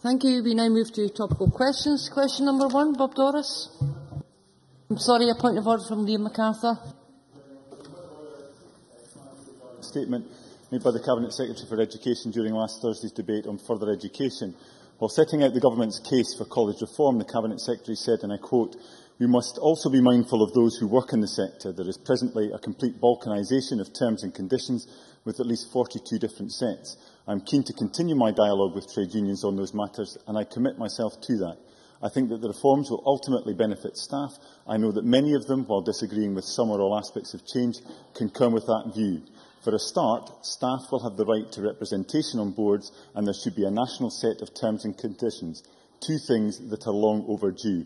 Thank you. We now move to topical questions. Question number 1, Bob Doris. I'm sorry, a point of order from Liam MacArthur. Statement made by the Cabinet Secretary for Education during last Thursday's debate on further education. While setting out the Government's case for college reform, the Cabinet Secretary said, and I quote, "We must also be mindful of those who work in the sector. There is presently a complete balkanisation of terms and conditions with at least 42 different sets. I am keen to continue my dialogue with trade unions on those matters, and I commit myself to that. I think that the reforms will ultimately benefit staff. I know that many of them, while disagreeing with some or all aspects of change, concur with that view. For a start, staff will have the right to representation on boards, and there should be a national set of terms and conditions, two things that are long overdue."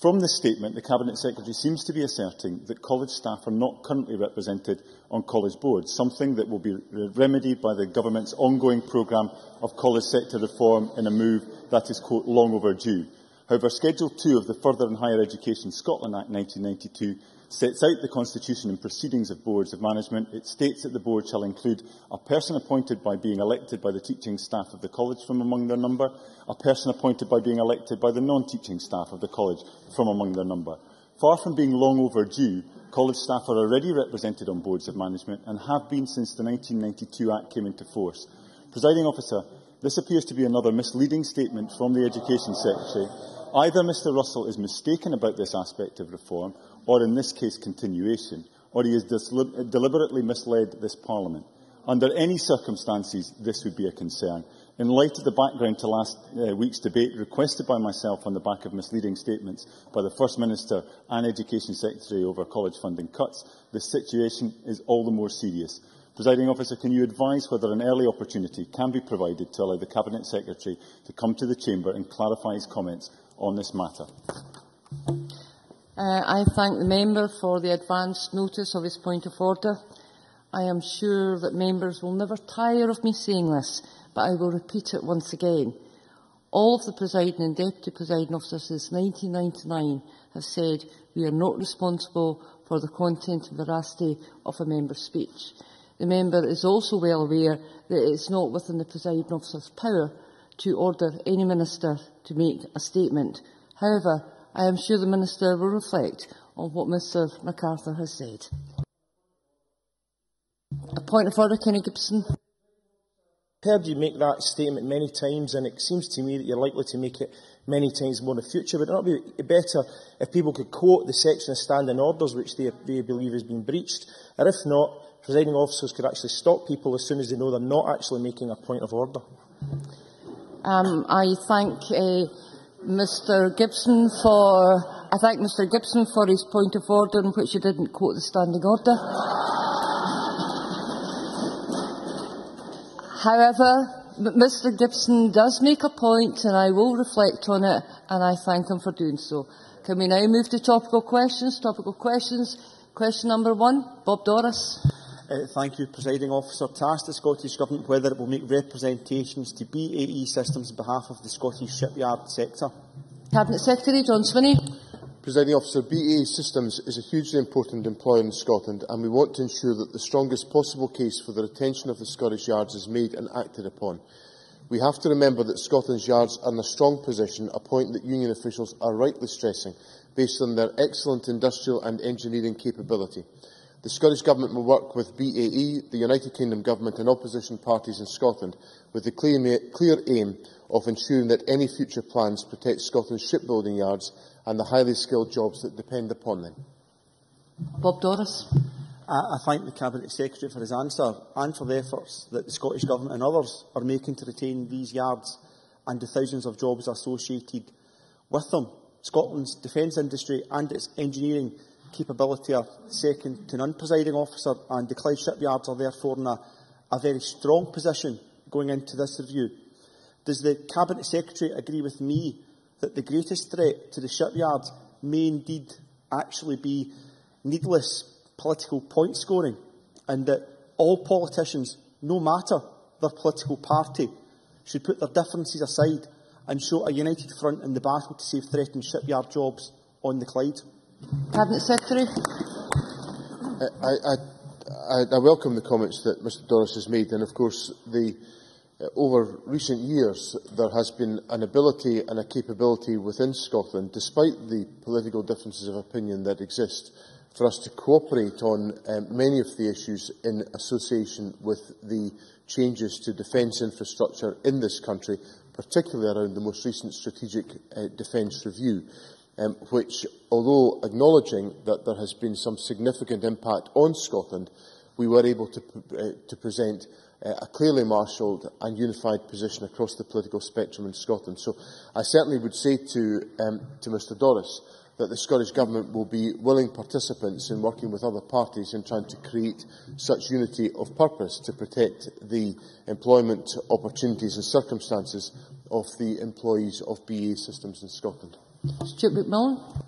From this statement, the Cabinet Secretary seems to be asserting that college staff are not currently represented on college boards, something that will be remedied by the Government's ongoing programme of college sector reform in a move that is, quote, long overdue. However, Schedule 2 of the Further and Higher Education Scotland Act 1992 sets out the constitution and proceedings of boards of management. It states that the board shall include a person appointed by being elected by the teaching staff of the college from among their number, a person appointed by being elected by the non-teaching staff of the college from among their number. Far from being long overdue, college staff are already represented on boards of management and have been since the 1992 Act came into force. Presiding Officer, this appears to be another misleading statement from the Education Secretary. Either Mr Russell is mistaken about this aspect of reform, or in this case continuation, or he has deliberately misled this Parliament. Under any circumstances, this would be a concern. In light of the background to last week's debate requested by myself on the back of misleading statements by the First Minister and Education Secretary over college funding cuts, this situation is all the more serious. Presiding Officer, can you advise whether an early opportunity can be provided to allow the Cabinet Secretary to come to the Chamber and clarify his comments on this matter? I thank the member for the advance notice of his point of order. I am sure that members will never tire of me saying this, but I will repeat it once again. All of the presiding and deputy presiding officers since 1999 have said we are not responsible for the content and veracity of a member's speech. The member is also well aware that it is not within the presiding officer's power to order any minister to make a statement. However, I am sure the Minister will reflect on what Mr MacArthur has said. A point of order, Kenny Gibson. I've heard you make that statement many times, and it seems to me that you're likely to make it many times more in the future. Would it not be better if people could quote the section of standing orders which they believe has been breached? Or if not, presiding officers could actually stop people as soon as they know they're not actually making a point of order. I thank Mr Gibson for his point of order in which he didn't quote the standing order. However, Mr Gibson does make a point, and I will reflect on it, and I thank him for doing so. Can we now move to topical questions? Topical questions. Question number 1, Bob Doris. Thank you, Presiding Officer. To ask the Scottish Government whether it will make representations to BAE Systems on behalf of the Scottish shipyard sector. Cabinet Secretary John Swinney. Presiding Officer, BAE Systems is a hugely important employer in Scotland, and we want to ensure that the strongest possible case for the retention of the Scottish yards is made and acted upon. We have to remember that Scotland's yards are in a strong position, a point that union officials are rightly stressing, based on their excellent industrial and engineering capability. The Scottish Government will work with BAE, the United Kingdom Government and opposition parties in Scotland with the clear aim of ensuring that any future plans protect Scotland's shipbuilding yards and the highly skilled jobs that depend upon them. Bob Doris. I thank the Cabinet Secretary for his answer and for the efforts that the Scottish Government and others are making to retain these yards and the thousands of jobs associated with them. Scotland's defence industry and its engineering capability are second to none, Presiding Officer, and the Clyde shipyards are therefore in a very strong position going into this review. Does the Cabinet Secretary agree with me that the greatest threat to the shipyards may indeed actually be needless political point scoring, and that all politicians, no matter their political party, should put their differences aside and show a united front in the battle to save threatened shipyard jobs on the Clyde? Cabinet Secretary. I welcome the comments that Mr Doris has made, and of course the over recent years, there has been an ability and a capability within Scotland, despite the political differences of opinion that exist, for us to cooperate on many of the issues in association with the changes to defence infrastructure in this country, particularly around the most recent strategic defence review, which, although acknowledging that there has been some significant impact on Scotland, we were able to present a clearly marshalled and unified position across the political spectrum in Scotland. So I certainly would say to Mr Doris that the Scottish Government will be willing participants in working with other parties in trying to create such unity of purpose to protect the employment opportunities and circumstances of the employees of BAE Systems in Scotland. Stuart McMillan.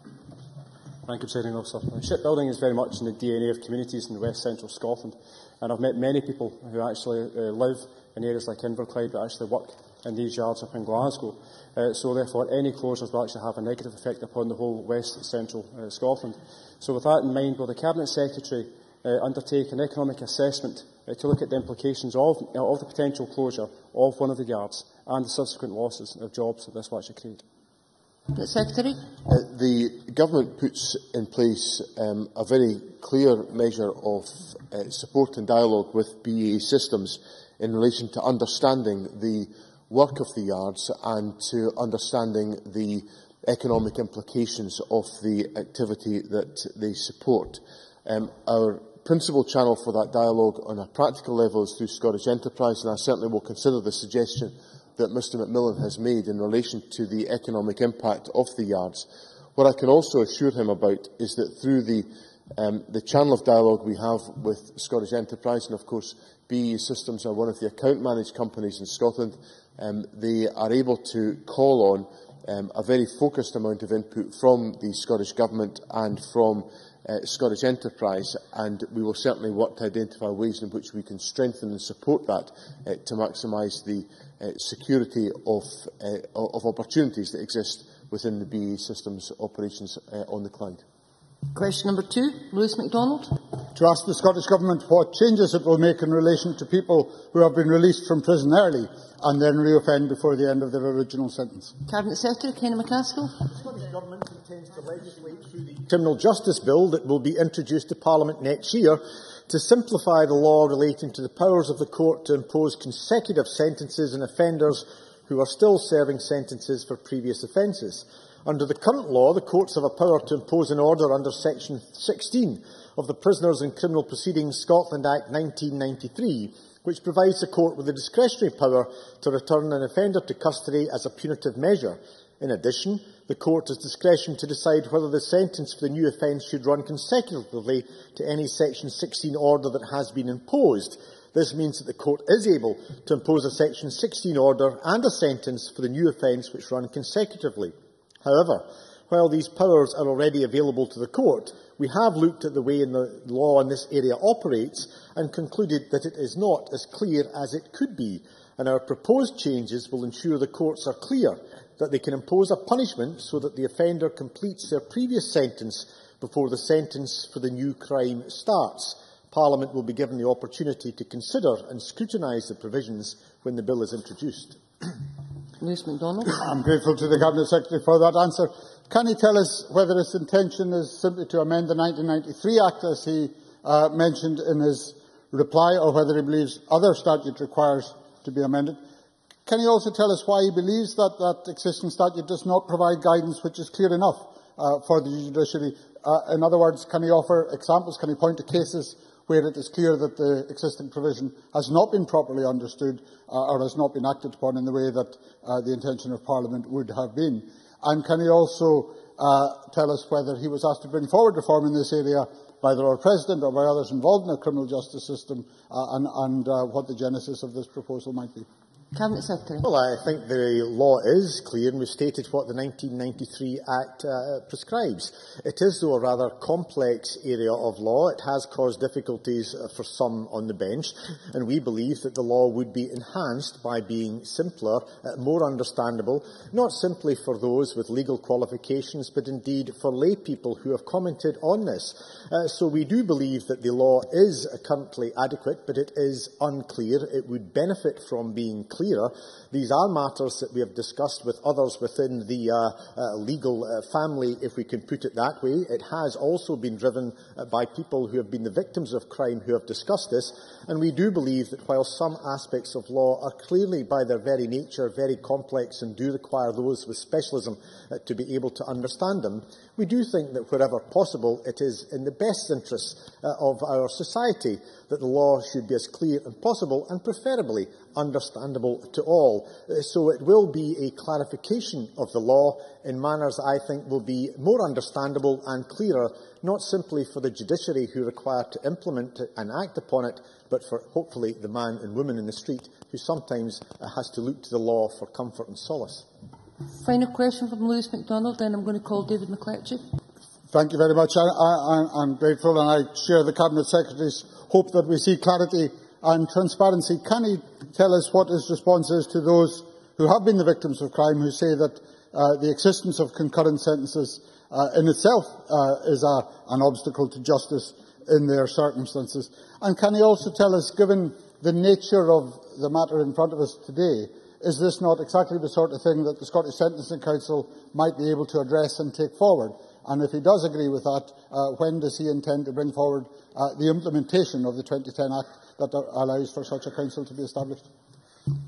Thank you, Presiding Officer. Shipbuilding is very much in the DNA of communities in the West Central Scotland, and I've met many people who actually live in areas like Inverclyde but actually work in these yards up in Glasgow. So therefore any closures will actually have a negative effect upon the whole West Central Scotland. So with that in mind, will the Cabinet Secretary undertake an economic assessment to look at the implications of the potential closure of one of the yards and the subsequent losses of jobs that this will actually create? Secretary. The Government puts in place a very clear measure of support and dialogue with BAE Systems in relation to understanding the work of the yards and to understanding the economic implications of the activity that they support. Our principal channel for that dialogue on a practical level is through Scottish Enterprise, and I certainly will consider the suggestion that Mr McMillan has made in relation to the economic impact of the yards. What I can also assure him about is that through the channel of dialogue we have with Scottish Enterprise, and of course BAE Systems are one of the account-managed companies in Scotland, they are able to call on a very focused amount of input from the Scottish Government and from Scottish Enterprise, and we will certainly work to identify ways in which we can strengthen and support that to maximise the security of opportunities that exist within the BAE Systems operations on the Clyde. Question number 2, Lewis MacDonald. To ask the Scottish Government what changes it will make in relation to people who have been released from prison early and then reoffend before the end of their original sentence. Cabinet Secretary Kenny McCaskill. The Scottish Government intends to legislate through the Criminal Justice Bill that will be introduced to Parliament next year to simplify the law relating to the powers of the court to impose consecutive sentences on offenders who are still serving sentences for previous offences. Under the current law, the courts have a power to impose an order under Section 16 of the Prisoners in Criminal Proceedings Scotland Act 1993, which provides the court with the discretionary power to return an offender to custody as a punitive measure. In addition, the court has discretion to decide whether the sentence for the new offence should run consecutively to any Section 16 order that has been imposed. This means that the court is able to impose a Section 16 order and a sentence for the new offence which run consecutively. However, while these powers are already available to the court, we have looked at the way the law in this area operates and concluded that it is not as clear as it could be, and our proposed changes will ensure the courts are clear that they can impose a punishment so that the offender completes their previous sentence before the sentence for the new crime starts. Parliament will be given the opportunity to consider and scrutinise the provisions when the bill is introduced. Lewis MacDonald. I'm grateful to the Cabinet Secretary for that answer. Can he tell us whether his intention is simply to amend the 1993 Act, as he mentioned in his reply, or whether he believes other statute requires to be amended? Can he also tell us why he believes that that existing statute does not provide guidance which is clear enough for the judiciary? In other words, can he offer examples? Can he point to cases where it is clear that the existing provision has not been properly understood or has not been acted upon in the way that the intention of Parliament would have been? And can he also tell us whether he was asked to bring forward reform in this area by the Lord President or by others involved in the criminal justice system, and what the genesis of this proposal might be? Cabinet Secretary. Well, I think the law is clear, and we've stated what the 1993 Act prescribes. It is, though, a rather complex area of law. It has caused difficulties for some on the bench, and we believe that the law would be enhanced by being simpler, more understandable, not simply for those with legal qualifications, but indeed for lay people who have commented on this. So we do believe that the law is currently adequate, but it is unclear. It would benefit from being clear. clearer. These are matters that we have discussed with others within the legal family, if we can put it that way. It has also been driven by people who have been the victims of crime who have discussed this, and we do believe that while some aspects of law are clearly by their very nature very complex and do require those with specialism to be able to understand them, we do think that wherever possible it is in the best interests of our society that the law should be as clear as possible and preferably understandable to all. So it will be a clarification of the law in manners I think will be more understandable and clearer, not simply for the judiciary who require to implement it and act upon it, but for hopefully the man and woman in the street who sometimes has to look to the law for comfort and solace. Final question from Lewis MacDonald, then I'm going to call David McCletchie. Thank you very much. I'm grateful, and I share the Cabinet Secretary's hope that we see clarity and transparency. Can he tell us what his response is to those who have been the victims of crime, who say that the existence of concurrent sentences in itself is an obstacle to justice in their circumstances? And can he also tell us, given the nature of the matter in front of us today, is this not exactly the sort of thing that the Scottish Sentencing Council might be able to address and take forward? And if he does agree with that, when does he intend to bring forward the implementation of the 2010 Act that allows for such a council to be established?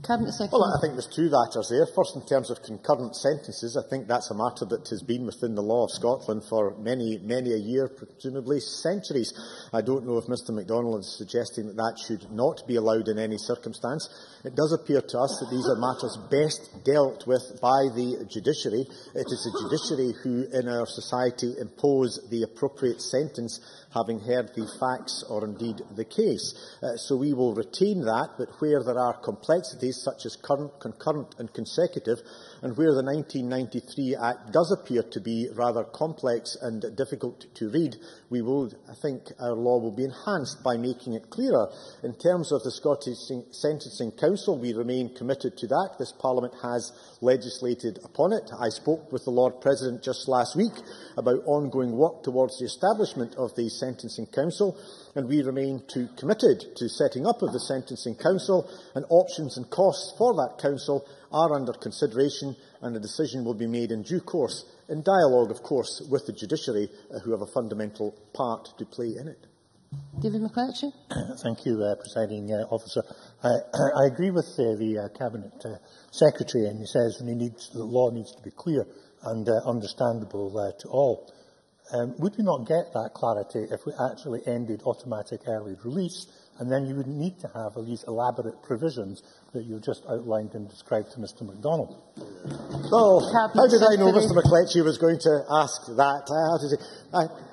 Cabinet Secretary. Well, I think there's two matters there. First, in terms of concurrent sentences, I think that's a matter that has been within the law of Scotland for many a year, presumably centuries. I don't know if Mr MacDonald is suggesting that that should not be allowed in any circumstance. It does appear to us that these are matters best dealt with by the judiciary. It is the judiciary who, in our society, impose the appropriate sentence, having heard the facts or indeed the case. So we will retain that, but where there are complexities such as concurrent and consecutive, and where the 1993 Act does appear to be rather complex and difficult to read, I think our law will be enhanced by making it clearer. In terms of the Scottish Sentencing Council, we remain committed to that. This Parliament has legislated upon it. I spoke with the Lord President just last week about ongoing work towards the establishment of the Sentencing Council, and we remain committed to setting up of the Sentencing Council, and options and costs for that council are under consideration, and a decision will be made in due course, in dialogue, of course, with the judiciary, who have a fundamental part to play in it. David McCletchie. Thank you, Presiding Officer. I agree with the Cabinet Secretary, and he says the law needs to be clear and understandable to all. Would we not get that clarity if we actually ended automatic early release, and then you wouldn't need to have all these elaborate provisions that you've just outlined and described to Mr MacDonald? Oh, how did I know Mr McCletchie was going to ask that? I have to say,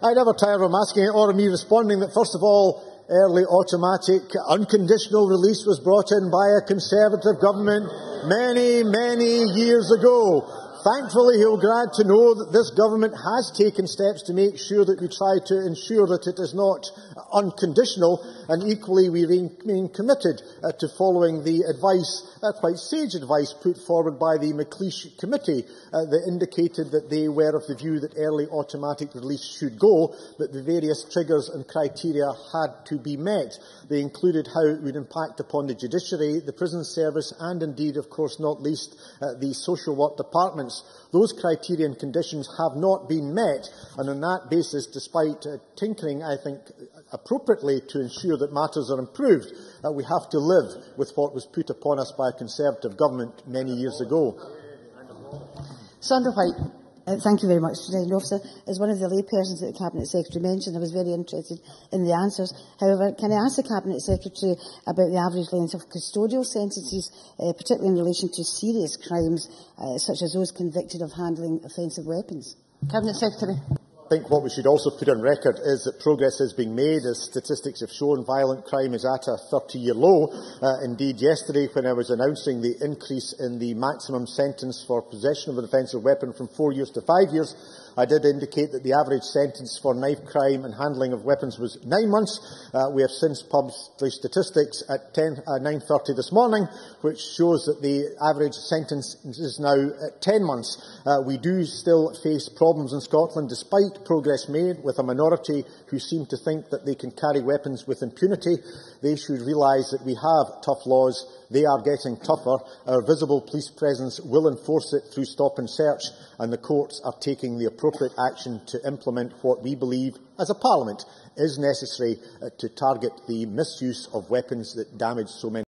I never tire of him asking it or of me responding that, first of all, early automatic unconditional release was brought in by a Conservative government many years ago. Thankfully, he will be glad to know that this government has taken steps to make sure that we try to ensure that it is not unconditional, and equally we remain committed to following the advice, quite sage advice, put forward by the McLeish Committee that indicated that they were of the view that early automatic release should go, but the various triggers and criteria had to be met. They included how it would impact upon the judiciary, the prison service, and indeed, of course, not least, the social work departments. Those criteria and conditions have not been met, and on that basis, despite tinkering, I think, appropriately to ensure that matters are improved, we have to live with what was put upon us by a Conservative government many years ago. Sandra White. Thank you very much, Presiding Officer. As one of the laypersons that the Cabinet Secretary mentioned, I was very interested in the answers. However, can I ask the Cabinet Secretary about the average length of custodial sentences, particularly in relation to serious crimes, such as those convicted of handling offensive weapons? Cabinet Secretary. I think what we should also put on record is that progress is being made. As statistics have shown, violent crime is at a 30-year low. Indeed, yesterday, when I was announcing the increase in the maximum sentence for possession of an offensive weapon from 4 years to 5 years, I did indicate that the average sentence for knife crime and handling of weapons was 9 months. We have since published statistics at 9:30 this morning, which shows that the average sentence is now at 10 months. We do still face problems in Scotland, despite progress made, with a minority who seem to think that they can carry weapons with impunity. They should realise that we have tough laws They are getting tougher. Our visible police presence will enforce it through stop and search, and the courts are taking the appropriate action to implement what we believe, as a Parliament, is necessary to target the misuse of weapons that damage so many.